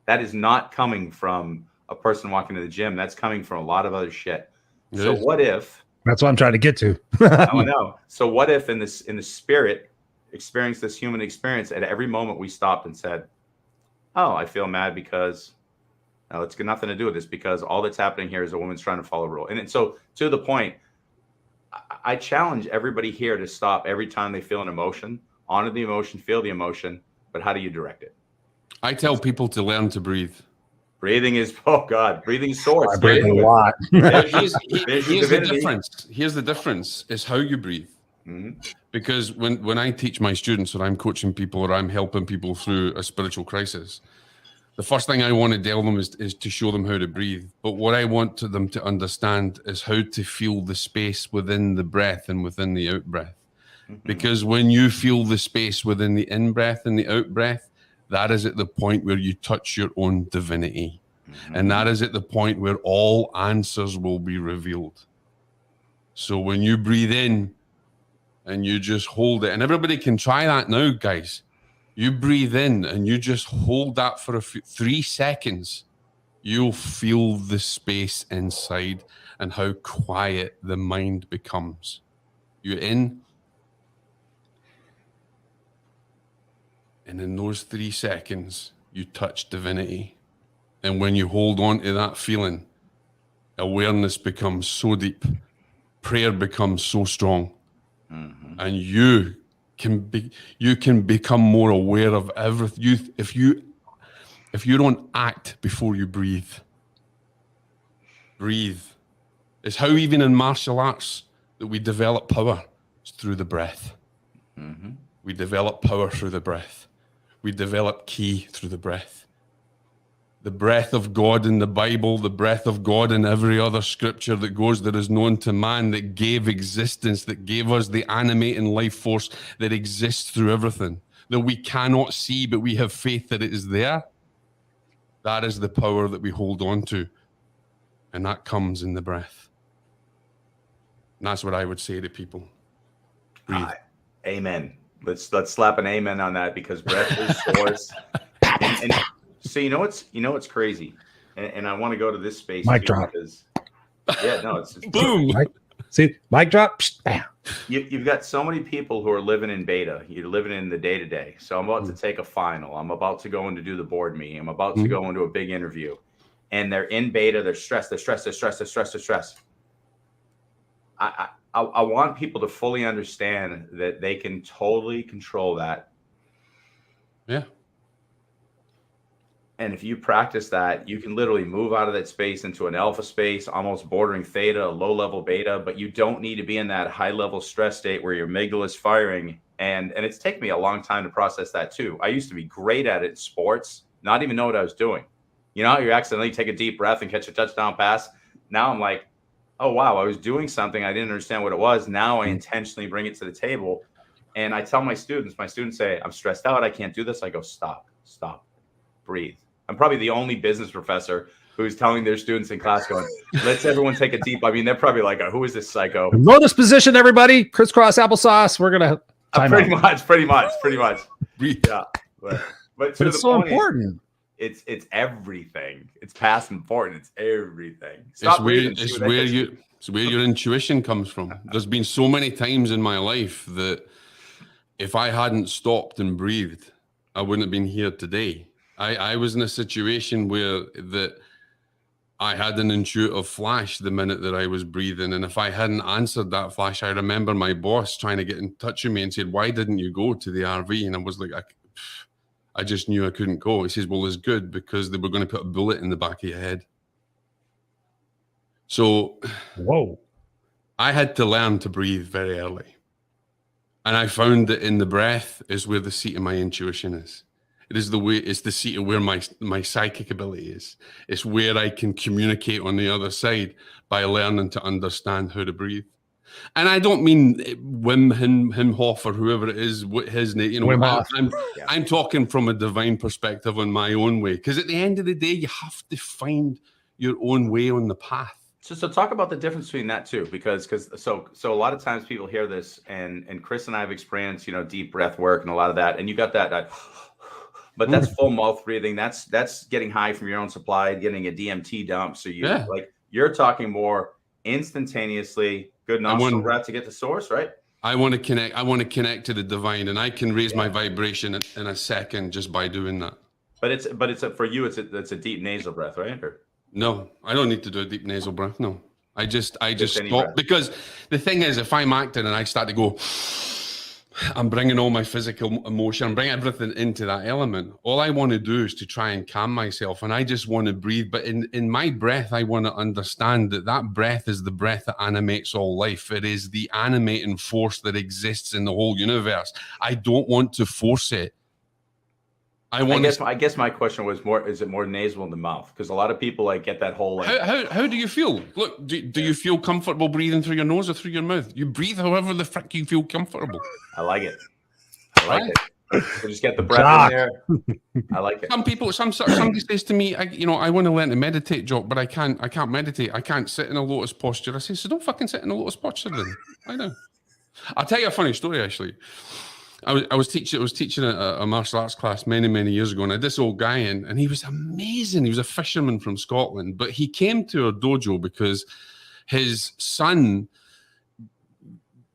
Speaker 2: That is not coming from a person walking to the gym. That's coming from a lot of other shit. So what if...
Speaker 1: That's what I'm trying to get to.
Speaker 2: I know. So what if in the spirit, experience this human experience, at every moment we stopped and said, oh, I feel mad because it's got nothing to do with this, because all that's happening here is a woman's trying to follow a rule. And so to the point, I challenge everybody here to stop every time they feel an emotion, honor the emotion, feel the emotion, but how do you direct it?
Speaker 3: I tell people to learn to breathe.
Speaker 2: Breathing is, breathing is source.
Speaker 1: I breathe a lot.
Speaker 3: Here's the difference. Here's the difference is how you breathe. Because when I teach my students, or I'm coaching people, or I'm helping people through a spiritual crisis, the first thing I want to tell them is to show them how to breathe. But what I want them to understand is how to feel the space within the breath and within the out breath. Because when you feel the space within the in breath and the out breath, that is at the point where you touch your own divinity. And that is at the point where all answers will be revealed. So when you breathe in and you just hold it, and everybody can try that now, guys. You breathe in and you just hold that for 3 seconds. You'll feel the space inside and how quiet the mind becomes. You're in. And in those 3 seconds, you touch divinity. And when you hold on to that feeling, awareness becomes so deep. Prayer becomes so strong. And you can become more aware of everything. If you don't act before you breathe. It's how even in martial arts that we develop power. It's through the breath. We develop power through the breath. We develop ki through the breath. The breath of God in the Bible, the breath of God in every other scripture that is known to man, that gave existence, that gave us the animating life force that exists through everything, that we cannot see, but we have faith that it is there. That is the power that we hold on to. And that comes in the breath. And that's what I would say to people. Breathe.
Speaker 2: Amen. Let's slap an amen on that, because breath is source. And so you know what's crazy, and I want to go to this space.
Speaker 1: Mic drop.
Speaker 2: Because, it's
Speaker 3: boom.
Speaker 1: See, mic drop. Bam.
Speaker 2: You've got so many people who are living in beta. You're living in the day to day. So I'm about to take a final. I'm about to go in to do the board meeting. I'm about to go into a big interview, and they're in beta. They're stressed. I want people to fully understand that they can totally control that.
Speaker 3: Yeah.
Speaker 2: And if you practice that, you can literally move out of that space into an alpha space, almost bordering theta, a low level beta, but you don't need to be in that high level stress state where your amygdala is firing And it's taken me a long time to process that too. I used to be great at it in sports, not even know what I was doing. You know, you accidentally take a deep breath and catch a touchdown pass. Now I'm like, oh, wow, I was doing something. I didn't understand what it was. Now I intentionally bring it to the table. And I tell my students say, I'm stressed out. I can't do this. I go, stop, breathe. I'm probably the only business professor who's telling their students in class going, let's everyone take a deep. I mean, they're probably like, who is this psycho?
Speaker 1: Lotus position, everybody. Crisscross applesauce. We're going to
Speaker 2: pretty much. Yeah. But
Speaker 1: it's so important.
Speaker 2: It's everything. It's past important. It's everything.
Speaker 3: It's where your intuition comes from. There's been so many times in my life that if I hadn't stopped and breathed, I wouldn't have been here today. I was in a situation where I had an intuitive flash the minute that I was breathing. And if I hadn't answered that flash, I remember my boss trying to get in touch with me and said, why didn't you go to the RV? And I was like, I just knew I couldn't go. He says, well, it's good because they were going to put a bullet in the back of your head. So I had to learn to breathe very early. And I found that in the breath is where the seat of my intuition is. It's the seat of where my psychic ability is. It's where I can communicate on the other side by learning to understand how to breathe. And I don't mean Wim Hof or whoever it is, what his name, you know, I'm talking from a divine perspective on my own way. Because at the end of the day, you have to find your own way on the path.
Speaker 2: So talk about the difference between that too, because so a lot of times people hear this, and Chris and I have experienced, you know, deep breath work and a lot of that, and you got that but that's full mouth breathing. That's getting high from your own supply, getting a DMT dump. So you're talking more instantaneously, good nostril breath to get the source, right?
Speaker 3: I want to connect to the divine, and I can raise my vibration in a second just by doing that.
Speaker 2: But for you, it's a deep nasal breath, right? Or?
Speaker 3: No, I don't need to do a deep nasal breath. No, I just stop, because the thing is, if I'm acting and I start to go, I'm bringing all my physical emotion, I'm bringing everything into that element. All I want to do is to try and calm myself, and I just want to breathe. But in my breath, I want to understand that breath is the breath that animates all life. It is the animating force that exists in the whole universe. I don't want to force it. I
Speaker 2: guess my question was more: is it more nasal in the mouth? Because a lot of people get that whole.
Speaker 3: How do you feel? Look, do you feel comfortable breathing through your nose or through your mouth? You breathe however the frick you feel comfortable.
Speaker 2: I like it. So just get the breath in there. I like it.
Speaker 3: Somebody says to me, I want to learn to meditate, Jock, but I can't meditate. I can't sit in a lotus posture. I say, so don't fucking sit in a lotus posture then. I know. I'll tell you a funny story actually. I was teaching a martial arts class many years ago, and I had this old guy in, and he was amazing. He was a fisherman from Scotland, but he came to our dojo because his son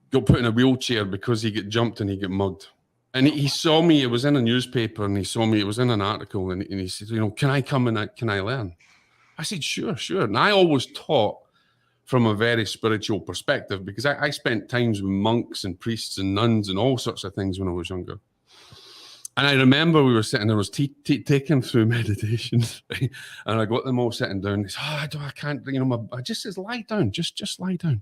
Speaker 3: got put in a wheelchair because he got jumped and he got mugged. And he saw me, it was in a newspaper, and he saw me, it was in an article, and he said, can I come and can I learn? I said, sure. And I always taught from a very spiritual perspective, because I spent times with monks and priests and nuns and all sorts of things when I was younger. And I remember we were sitting there, I was taking through meditations, right? And I got them all sitting down. They said, I can't, I just says, lie down, just lie down.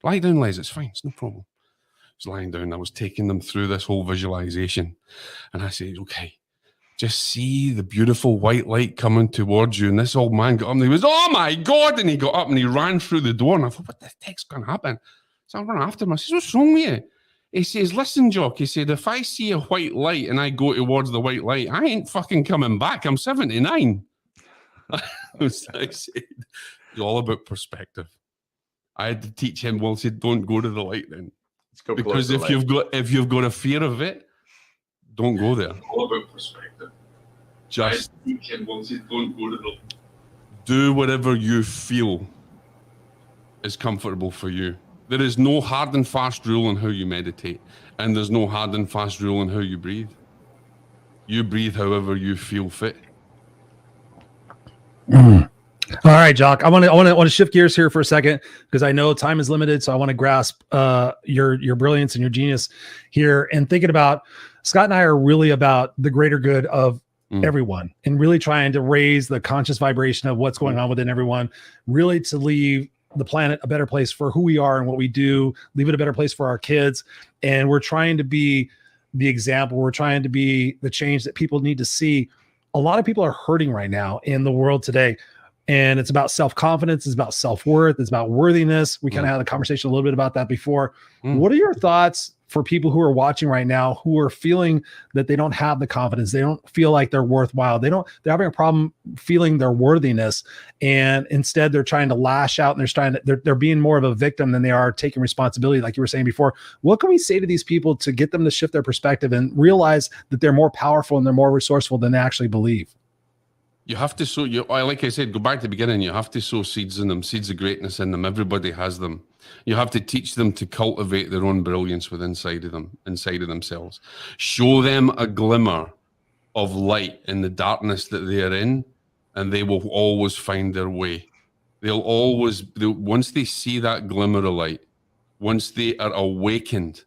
Speaker 3: Lie down, Les, it's fine, it's no problem. I was lying down, I was taking them through this whole visualization. And I said, okay, just see the beautiful white light coming towards you. And this old man got up and he was, oh my God. And he got up and he ran through the door. And I thought, what the heck's going to happen? So I ran after him. I said, what's wrong with you? He says, listen, Jock. He said, if I see a white light and I go towards the white light, I ain't fucking coming back. I'm 79. I said, it's all about perspective. I had to teach him, well, I said, don't go to the light then. Because if you've got a fear of it, don't go there. All about perspective. Just don't go to the. Do whatever you feel is comfortable for you. There is no hard and fast rule on how you meditate, and there's no hard and fast rule on how you breathe. You breathe however you feel fit.
Speaker 1: All right, Jock. I want to shift gears here for a second, because I know time is limited. So I want to grasp your brilliance and your genius here. And thinking about, Scott and I are really about the greater good of everyone, and really trying to raise the conscious vibration of what's going on within everyone, really to leave the planet a better place for who we are and what we do, leave it a better place for our kids. And we're trying to be the example. We're trying to be the change that people need to see. A lot of people are hurting right now in the world today. And it's about self-confidence. It's about self-worth. It's about worthiness. We kind of had a conversation a little bit about that before. What are your thoughts for people who are watching right now, who are feeling that they don't have the confidence? They don't feel like they're worthwhile. They're having a problem feeling their worthiness. And instead they're trying to lash out, and they're being more of a victim than they are taking responsibility. Like you were saying before, what can we say to these people to get them to shift their perspective and realize that they're more powerful and they're more resourceful than they actually believe?
Speaker 3: You have to sow, like I said, go back to the beginning. You have to sow seeds in them, seeds of greatness in them. Everybody has them. You have to teach them to cultivate their own brilliance within inside of themselves. Show them a glimmer of light in the darkness that they are in, and they will always find their way. Once they see that glimmer of light, once they are awakened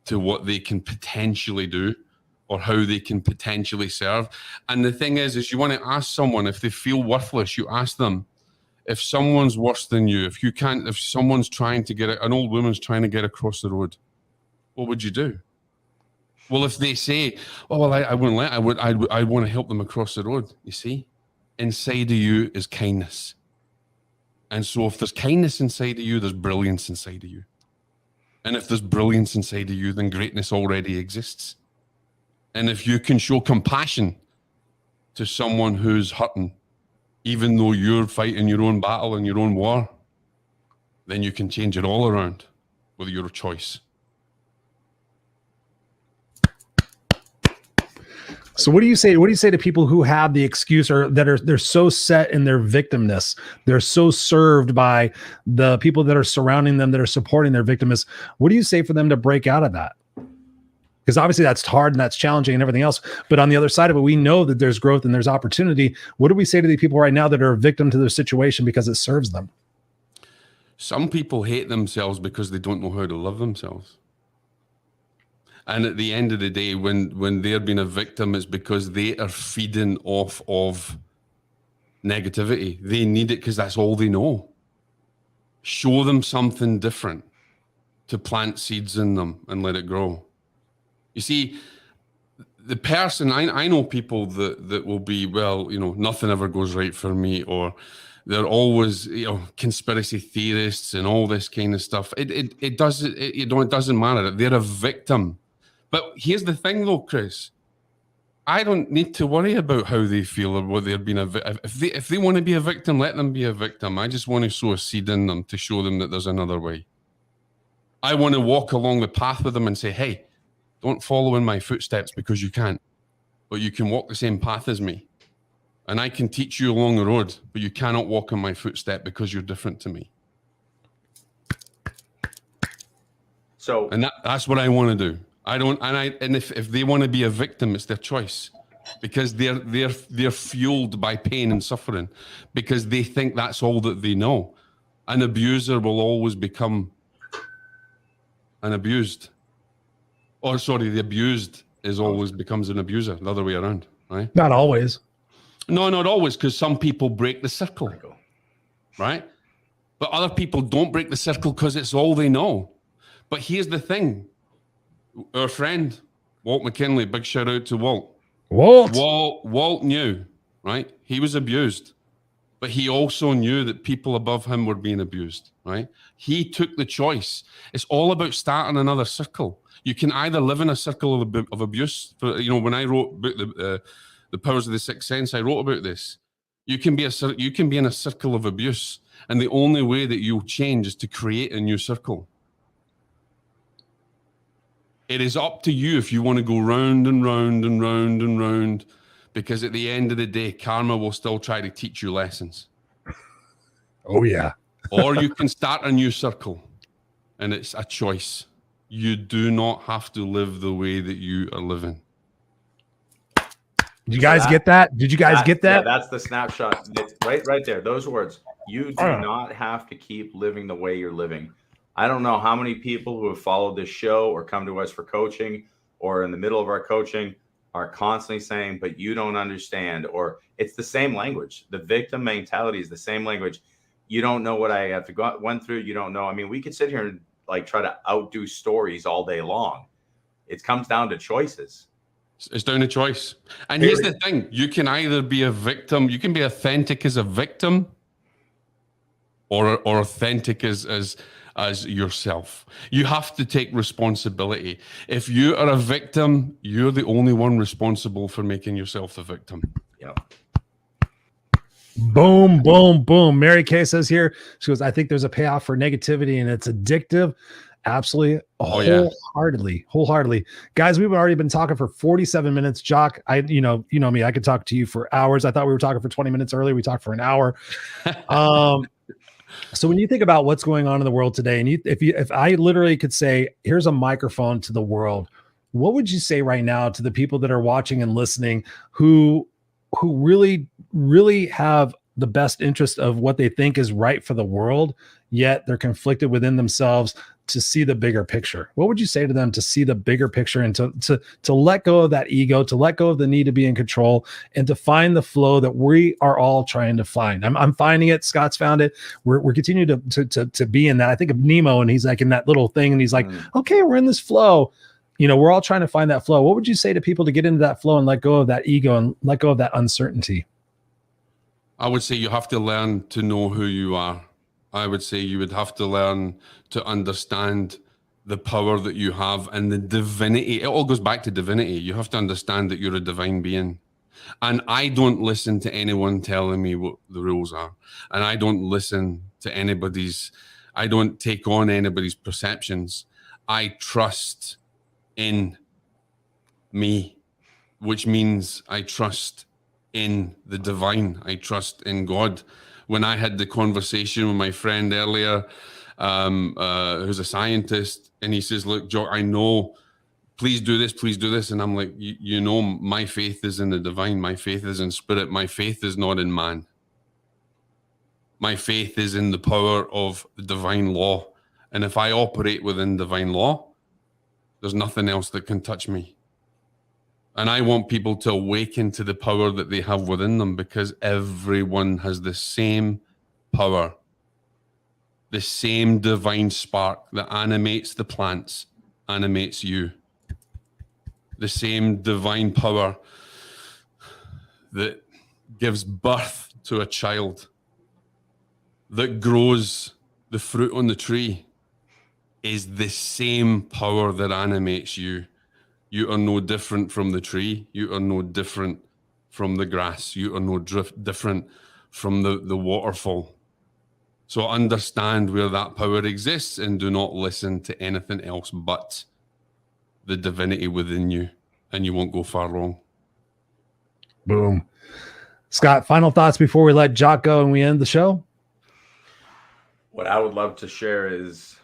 Speaker 3: to what they can potentially do, or how they can potentially serve. And the thing is you want to ask someone, if they feel worthless, you ask them, if someone's worse than you, if someone's trying to an old woman's trying to get across the road, what would you do? Well, if they say, oh, well, I wouldn't let, I want to help them across the road. You see, inside of you is kindness. And so if there's kindness inside of you, there's brilliance inside of you. And if there's brilliance inside of you, then greatness already exists. And if you can show compassion to someone who's hurting, even though you're fighting your own battle and your own war, then you can change it all around with your choice.
Speaker 1: So what do you say? What do you say to people who have the excuse, or they're so set in their victimness? They're so served by the people that are surrounding them, that are supporting their victimness. What do you say for them to break out of that? Because obviously that's hard and that's challenging and everything else. But on the other side of it, we know that there's growth and there's opportunity. What do we say to the people right now that are a victim to their situation because it serves them?
Speaker 3: Some people hate themselves because they don't know how to love themselves. And at the end of the day, when they're being a victim, it's because they are feeding off of negativity. They need it because that's all they know. Show them something different to plant seeds in them and let it grow. You see, the person, I know people that will be, well, nothing ever goes right for me, or they're always, conspiracy theorists and all this kind of stuff. It doesn't matter. They're a victim. But here's the thing though, Chris, I don't need to worry about how they feel or whether they're being if they want to be a victim, let them be a victim. I just want to sow a seed in them to show them that there's another way. I want to walk along the path with them and say, hey, don't follow in my footsteps because you can't, but you can walk the same path as me. And I can teach you along the road, but you cannot walk in my footstep because you're different to me.
Speaker 2: So,
Speaker 3: and that's what I want to do. If they want to be a victim, it's their choice, because they're fueled by pain and suffering, because they think that's all that they know. An abuser will always become an abused. Or sorry, the abused always becomes an abuser, the other way around, right?
Speaker 1: Not always.
Speaker 3: No, not always, because some people break the circle, right? But other people don't break the circle because it's all they know. But here's the thing. Our friend, Walt McKinley, big shout out to Walt. Walt knew, right? He was abused, but he also knew that people above him were being abused, right? He took the choice. It's all about starting another circle. You can either live in a circle of abuse. When I wrote The Powers of the Sixth Sense, I wrote about this. You can be in a circle of abuse, and the only way that you'll change is to create a new circle. It is up to you if you want to go round and round and round and round, because at the end of the day, karma will still try to teach you lessons.
Speaker 1: Oh, yeah.
Speaker 3: Or you can start a new circle, and it's a choice. You do not have to live the way that you are living.
Speaker 1: Did you guys get that? Did you guys get that?
Speaker 2: Yeah, that's the snapshot. It's right there. Those words. You do not have to keep living the way you're living. I don't know how many people who have followed this show or come to us for coaching or in the middle of our coaching are constantly saying, but you don't understand, or it's the same language. The victim mentality is the same language. You don't know what I have went through. You don't know. I mean, we could sit here and try to outdo stories all day long. It comes down to choices.
Speaker 3: It's down to choice. And here's the thing. You can either be a victim, you can be authentic as a victim, or authentic as yourself. You have to take responsibility. If you are a victim, you're the only one responsible for making yourself the victim.
Speaker 2: Yep.
Speaker 1: Boom, boom, boom. Mary Kay says here, she goes, I think there's a payoff for negativity and it's addictive. Absolutely. Wholeheartedly. Guys, we've already been talking for 47 minutes. Jock, you know me, I could talk to you for hours. I thought we were talking for 20 minutes earlier. We talked for an hour. So when you think about what's going on in the world today, and if I literally could say, here's a microphone to the world, what would you say right now to the people that are watching and listening who really, really have the best interest of what they think is right for the world, yet they're conflicted within themselves to see the bigger picture? What would you say to them to see the bigger picture and to let go of that ego, to let go of the need to be in control, and to find the flow that we are all trying to find? I'm finding it. Scott's found it. We're continuing to be in that. I think of Nemo, and he's like in that little thing, and he's like, okay, we're in this flow. You know, we're all trying to find that flow. What would you say to people to get into that flow and let go of that ego and let go of that uncertainty?
Speaker 3: I would say you have to learn to know who you are. I would say you would have to learn to understand the power that you have and the divinity. It all goes back to divinity. You have to understand that you're a divine being. And I don't listen to anyone telling me what the rules are. And I don't listen to I don't take on anybody's perceptions. I trust in me, which means I trust in the divine. I trust in God. When I had the conversation with my friend earlier, who's a scientist, and he says, look, Jock, I know, please do this. And I'm like, you know, my faith is in the divine. My faith is in spirit. My faith is not in man. My faith is in the power of the divine law. And if I operate within divine law, there's nothing else that can touch me. And I want people to awaken to the power that they have within them, because everyone has the same power, the same divine spark that animates the plants, animates you. The same divine power that gives birth to a child, that grows the fruit on the tree, is the same power that animates you. You are no different from the tree. You are no different from the grass. You are no different from the waterfall. So understand where that power exists and do not listen to anything else but the divinity within you, and you won't go far wrong.
Speaker 1: Boom. Scott, final thoughts before we let Jock go and we end the show?
Speaker 2: What I would love to share is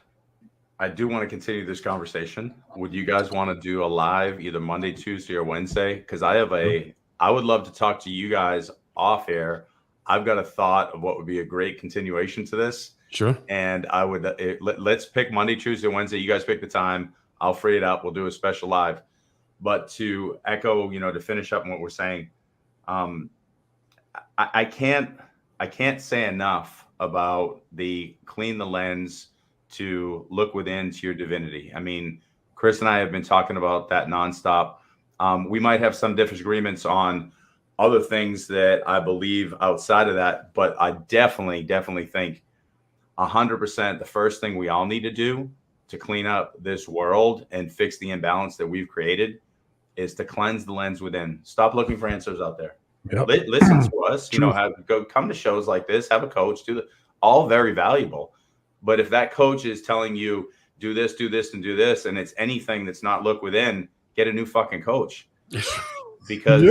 Speaker 2: I do want to continue this conversation. Would you guys want to do a live either Monday, Tuesday, or Wednesday? Because I would love to talk to you guys off air. I've got a thought of what would be a great continuation to this.
Speaker 3: Sure.
Speaker 2: And I would let's pick Monday, Tuesday, Wednesday. You guys pick the time. I'll free it up. We'll do a special live. But to echo, to finish up on what we're saying, I can't say enough about the clean the lens, to look within to your divinity. I mean, Chris and I have been talking about that nonstop. We might have some disagreements on other things that I believe outside of that, but I definitely think 100% the first thing we all need to do to clean up this world and fix the imbalance that we've created is to cleanse the lens within. Stop looking for answers out there. Yep. Listen to us, come to shows like this, have a coach, all very valuable. But if that coach is telling you do this, and do this, and it's anything that's not look within, get a new fucking coach. Because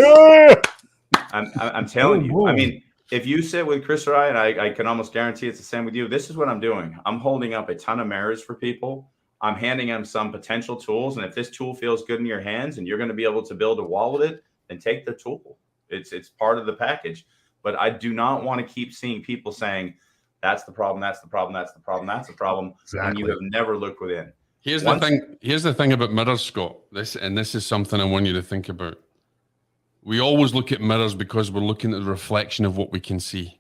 Speaker 2: I'm telling you, I mean, if you sit with Chris or I can almost guarantee it's the same with you. This is what I'm doing. I'm holding up a ton of mirrors for people. I'm handing them some potential tools. And if this tool feels good in your hands and you're going to be able to build a wall with it, then take the tool. It's part of the package. But I do not want to keep seeing people saying, that's the problem. That's the problem. That's the problem. That's the problem. Exactly. And you have never looked within.
Speaker 3: Here's the thing about mirrors, Scott. This is something I want you to think about. We always look at mirrors because we're looking at the reflection of what we can see.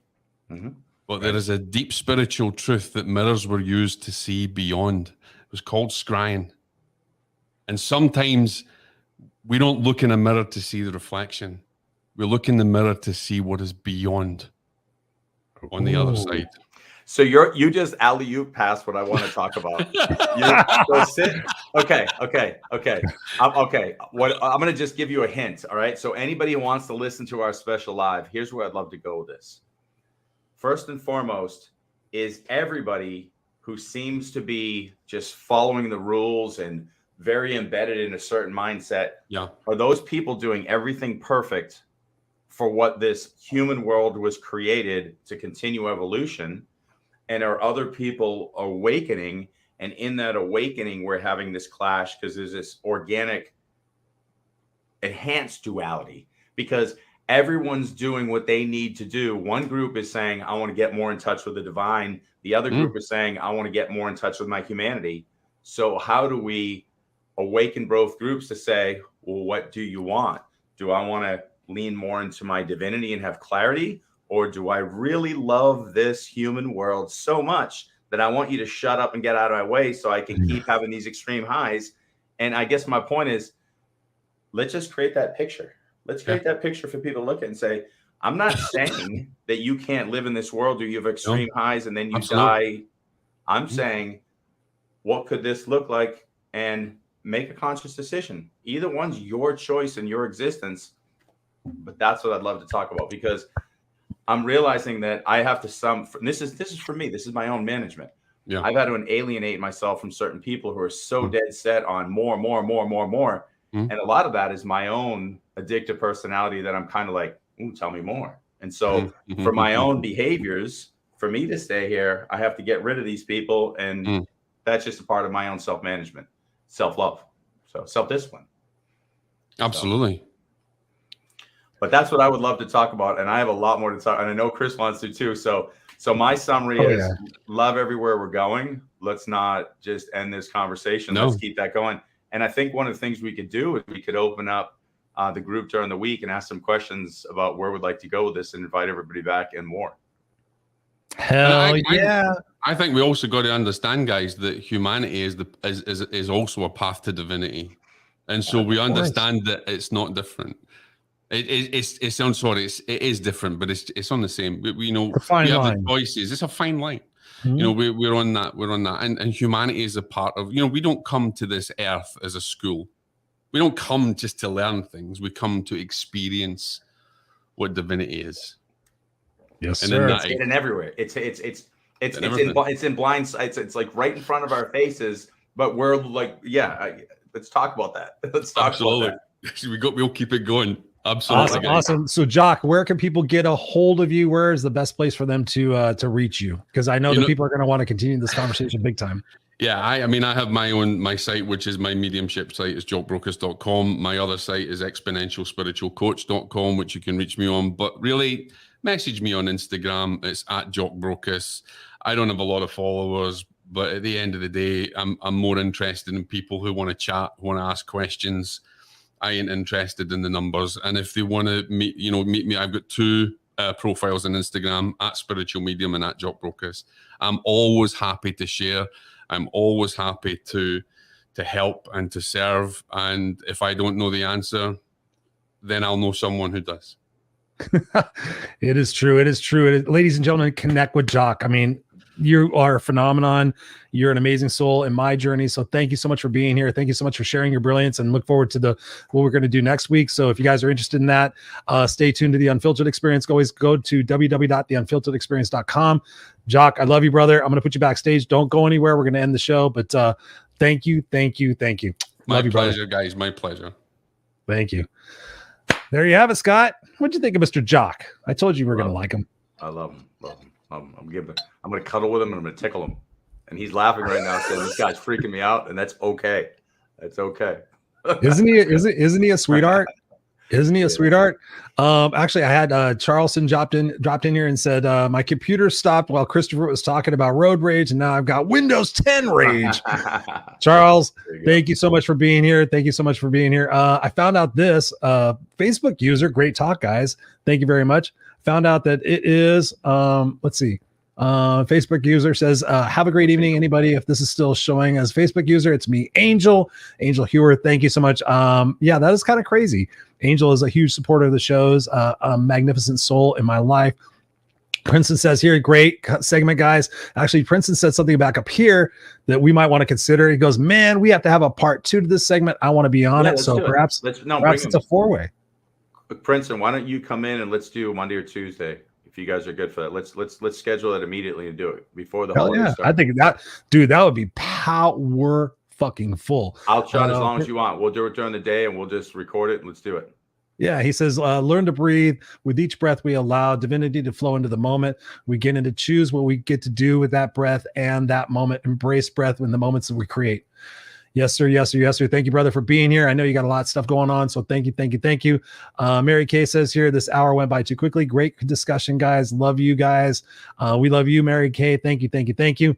Speaker 3: Mm-hmm. But there is a deep spiritual truth that mirrors were used to see beyond. It was called scrying. And sometimes we don't look in a mirror to see the reflection. We look in the mirror to see what is beyond on the other side.
Speaker 2: So you just alley-oop past what I want to talk about. Okay. I'm going to just give you a hint. All right. So anybody who wants to listen to our special live, here's where I'd love to go with this. First and foremost is everybody who seems to be just following the rules and very embedded in a certain mindset.
Speaker 3: Yeah.
Speaker 2: Are those people doing everything perfect for what this human world was created to continue evolution? And are other people awakening? And in that awakening, we're having this clash because there's this organic enhanced duality, because everyone's doing what they need to do. One group is saying, I want to get more in touch with the divine. The other group is saying, I want to get more in touch with my humanity. So how do we awaken both groups to say, well, what do you want? Do I want to lean more into my divinity and have clarity? Or do I really love this human world so much that I want you to shut up and get out of my way so I can keep having these extreme highs? And I guess my point is, let's just create that picture. Let's create that picture for people to look at and say, I'm not saying that you can't live in this world where you have extreme highs and then you die. I'm saying, what could this look like? And make a conscious decision. Either one's your choice and your existence. But that's what I'd love to talk about, because I'm realizing that I have to this is for me. This is my own management.
Speaker 3: Yeah.
Speaker 2: I've had to alienate myself from certain people who are so dead set on more. And a lot of that is my own addictive personality that I'm kind of like, ooh, tell me more. And so for my own behaviors, for me to stay here, I have to get rid of these people. And that's just a part of my own self-management, self-love, so self-discipline.
Speaker 3: Absolutely.
Speaker 2: But that's what I would love to talk about. And I have a lot more to talk. And I know Chris wants to too. So my summary is love everywhere we're going. Let's not just end this conversation. Let's keep that going. And I think one of the things we could do is we could open up the group during the week and ask some questions about where we'd like to go with this and invite everybody back and more.
Speaker 1: Hell yeah.
Speaker 3: I think we also got to understand, guys, that humanity is also a path to divinity. And so we understand that it's not different. It is different, but it's on the same. We know we have the choices. It's a fine line. You know, we're on that. And humanity is a part of, you know, we don't come to this earth as a school. We don't come just to learn things. We come to experience what divinity is.
Speaker 1: Yes,
Speaker 2: and
Speaker 1: sir.
Speaker 2: It's hidden everywhere. It's in blind sight. It's like right in front of our faces, but we're like, let's talk about that. Let's talk about that.
Speaker 3: We'll keep it going. Absolutely.
Speaker 1: Awesome. So, Jock, where can people get a hold of you? Where is the best place for them to reach you? Because I know that people are going to want to continue this conversation big time.
Speaker 3: Yeah, I mean, I have my site, which is my mediumship site, is jockbrocas.com. My other site is exponentialspiritualcoach.com, which you can reach me on. But really, message me on Instagram. It's at Jock Brocas. I don't have a lot of followers, but at the end of the day, I'm more interested in people who want to chat, who want to ask questions. I ain't interested in the numbers. And if they want to meet me, I've got two profiles on Instagram, at Spiritual Medium and at Jock Brocas. I'm always happy to share. I'm always happy to help and to serve. And if I don't know the answer, then I'll know someone who does.
Speaker 1: It is true. It is true. Ladies and gentlemen, connect with Jock. I mean, you are a phenomenon. You're an amazing soul in my journey. So thank you so much for being here. Thank you so much for sharing your brilliance, and look forward to what we're going to do next week. So if you guys are interested in that, stay tuned to the Unfiltered Experience. Always go to www.theunfilteredexperience.com. Jock, I love you, brother. I'm going to put you backstage. Don't go anywhere. We're going to end the show, but thank you.
Speaker 3: My pleasure, guys. My pleasure.
Speaker 1: Thank you. There you have it, Scott. What'd you think of Mr. Jock? I told you we were going to like him.
Speaker 2: I love him. I'm going to cuddle with him and I'm going to tickle him. And he's laughing right now, saying this guy's freaking me out, and that's okay. That's okay.
Speaker 1: Isn't he a sweetheart? Isn't he a sweetheart? Actually, I had Charleston dropped in here and said, my computer stopped while Christopher was talking about road rage, and now I've got Windows 10 rage. Charles, thank you so much for being here. I found out this Facebook user, great talk, guys. Thank you very much. Found out that it is, let's see. Facebook user says, have a great evening, anybody. If this is still showing as Facebook user, it's me, Angel Hewer. Thank you so much. Yeah, that is kind of crazy. Angel is a huge supporter of the shows, a magnificent soul in my life. Princeton says here, great segment, guys. Actually, Princeton said something back up here that we might want to consider. He goes, man, we have to have a part 2 to this segment. I want to be on it. So perhaps it's a 4-way.
Speaker 2: Princeton, why don't you come in and let's do Monday or Tuesday if you guys are good for that. Let's schedule it immediately and do it before the holidays start.
Speaker 1: I think that would be power fucking full.
Speaker 2: I'll chat as long as you want. We'll do it during the day and we'll just record it and let's do it.
Speaker 1: Yeah, he says, learn to breathe. With each breath, we allow divinity to flow into the moment. We get to choose what we get to do with that breath and that moment. Embrace breath in the moments that we create. Yes, sir. Yes, sir. Yes, sir. Thank you, brother, for being here. I know you got a lot of stuff going on, so thank you. Mary Kay says here, this hour went by too quickly. Great discussion, guys. Love you guys. We love you, Mary Kay. Thank you.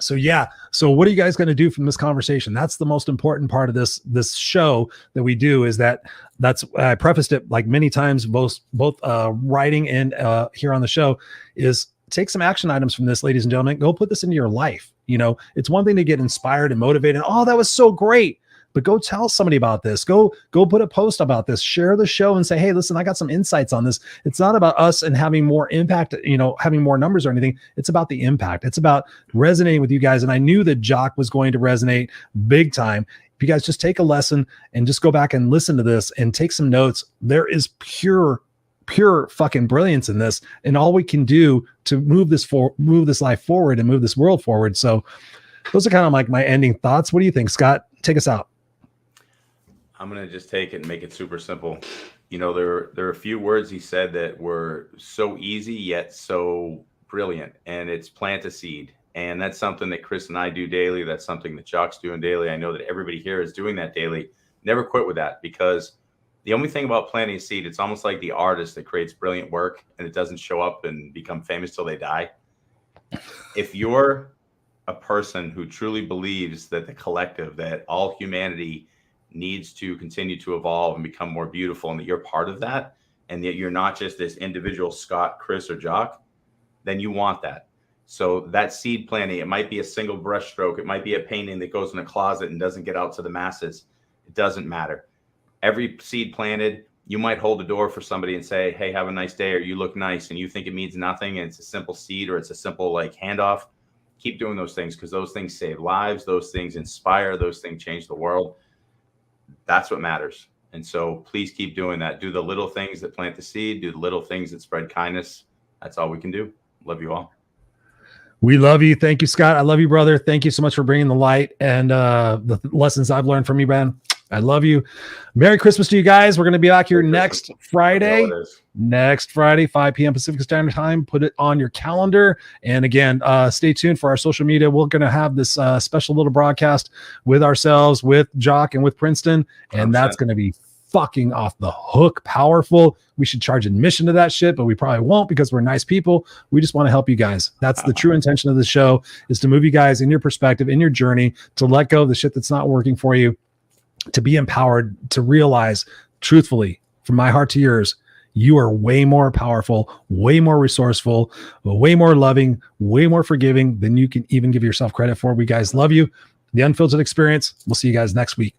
Speaker 1: So yeah. So what are you guys going to do from this conversation? That's the most important part of this show that we do, is that's I prefaced it like many times, both writing and here on the show, is take some action items from this, ladies and gentlemen. Go put this into your life. You know, it's one thing to get inspired and motivated. Oh, that was so great. But go tell somebody about this. Go put a post about this. Share the show and say, hey, listen, I got some insights on this. It's not about us and having more impact, having more numbers or anything. It's about the impact. It's about resonating with you guys. And I knew that Jock was going to resonate big time. If you guys just take a lesson and just go back and listen to this and take some notes, there is pure fucking brilliance in this, and all we can do to move this life forward and move this world forward. So those are kind of like my ending thoughts. What do you think, Scott? Take us out.
Speaker 2: I'm going to just take it and make it super simple. There are a few words he said that were so easy yet so brilliant, and it's plant a seed. And that's something that Chris and I do daily. That's something that Jock's doing daily. I know that everybody here is doing that daily. Never quit with that, because the only thing about planting a seed, it's almost like the artist that creates brilliant work and it doesn't show up and become famous till they die. If you're a person who truly believes that the collective, that all humanity needs to continue to evolve and become more beautiful, and that you're part of that, and that you're not just this individual Scott, Chris, or Jock, then you want that. So that seed planting, it might be a single brush stroke. It might be a painting that goes in a closet and doesn't get out to the masses. It doesn't matter. Every seed planted, you might hold the door for somebody and say, hey, have a nice day, or you look nice, and you think it means nothing, and it's a simple seed, or it's a simple handoff. Keep doing those things, because those things save lives. Those things inspire. Those things change the world. That's what matters. And so please keep doing that. Do the little things that plant the seed. Do the little things that spread kindness. That's all we can do. Love you all.
Speaker 1: We love you. Thank you, Scott. I love you, brother. Thank you so much for bringing the light and the lessons I've learned from you, man. I love you. Merry Christmas to you guys. We're going to be back here next Friday. 5 p.m. Pacific Standard Time. Put it on your calendar. And again, stay tuned for our social media. We're going to have this special little broadcast with ourselves, with Jock, and with Princeton. And 100%. That's going to be fucking off the hook powerful. We should charge admission to that shit, but we probably won't, because we're nice people. We just want to help you guys. That's the true intention of the show, is to move you guys in your perspective, in your journey, to let go of the shit that's not working for you, to be empowered, to realize truthfully, from my heart to yours, you are way more powerful, way more resourceful, way more loving, way more forgiving than you can even give yourself credit for. We guys love you. The Unfiltered Experience. We'll see you guys next week.